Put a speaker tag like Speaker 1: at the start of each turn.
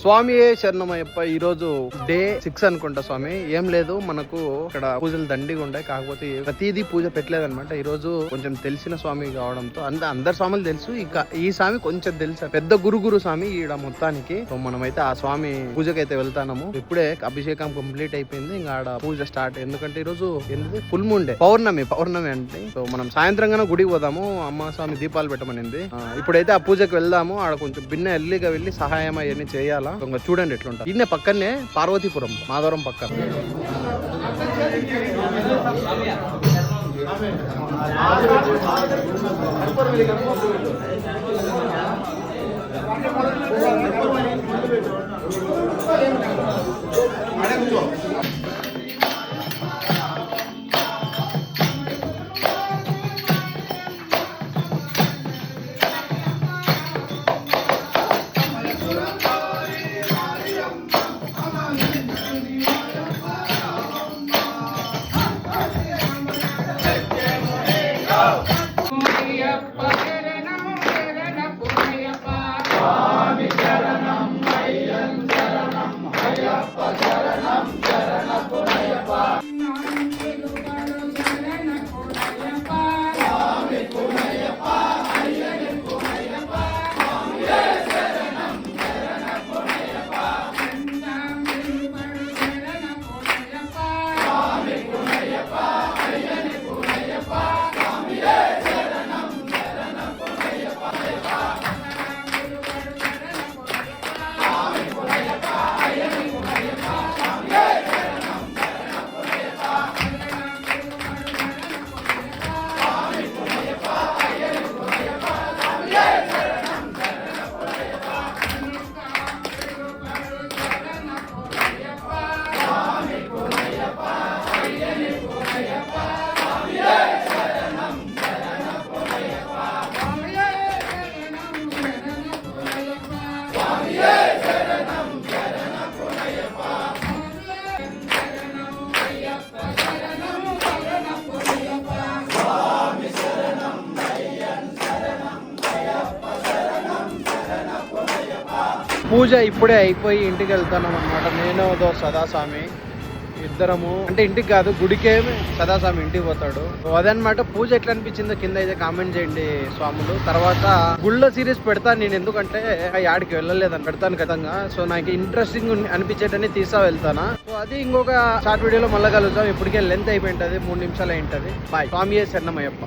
Speaker 1: స్వామి శరణమయ్యప్ప. ఈ రోజు డే 6 అనుకుంటా స్వామి. ఏం లేదు, మనకు ఇక్కడ పూజలు దండిగా ఉంటాయి, కాకపోతే ప్రతిదీ పూజ పెట్టలేదన్నమాట. ఈ రోజు కొంచెం తెలిసిన స్వామి కావడంతో అందరు స్వాములు తెలుసు, ఇక ఈ స్వామి కొంచెం తెలుసు, పెద్ద గురు స్వామి ఈడ మొత్తానికి. సో మనమైతే ఆ స్వామి పూజకైతే వెళ్తాము. ఇప్పుడే అభిషేకం కంప్లీట్ అయిపోయింది, ఇంకా ఆడ పూజ స్టార్ట్. ఎందుకంటే ఈ రోజు ఏంటి ఫుల్ మూన్ డే, పౌర్ణమి అంటే. సో మనం సాయంత్రంగానే గుడికి పోదాము, అమ్మ స్వామి దీపాలు పెట్టమనింది. ఇప్పుడైతే ఆ పూజకి వెళ్దాము. ఆడ కొంచెం భిన్న ఎల్లిగా వెళ్ళి సహాయం అవన్నీ చేయాలా. చూడండి ఎట్లుంటా. ఇన్నే పక్కనే పార్వతీపురం, మాధవరం పక్కన. పూజ ఇప్పుడే అయిపోయి ఇంటికి వెళ్తున్నాం అనమాట. నేను సదాస్వామి ఇద్దరము, అంటే ఇంటికి కాదు గుడికే, సదాస్వామి ఇంటికి పోతాడు. అదనమాట. పూజ ఎట్లా అనిపించిందో కింద అయితే కామెంట్ చేయండి స్వాములు. తర్వాత గుళ్ళ సిరీస్ పెడతాను నేను, ఎందుకంటే యాడికి వెళ్ళలేదని పెడతాను ఖచ్చితంగా. సో నాకు ఇంట్రెస్టింగ్ అనిపించేటని తీసా వెళ్తానా. సో అది ఇంకొక షార్ట్ వీడియోలో మళ్ళీ కలుద్దాం. ఇప్పటికే లెంత్ అయిపోయింటది, 3 నిమిషాలు అయింటది. బాయ్. స్వామి శరణమయ్యప్ప.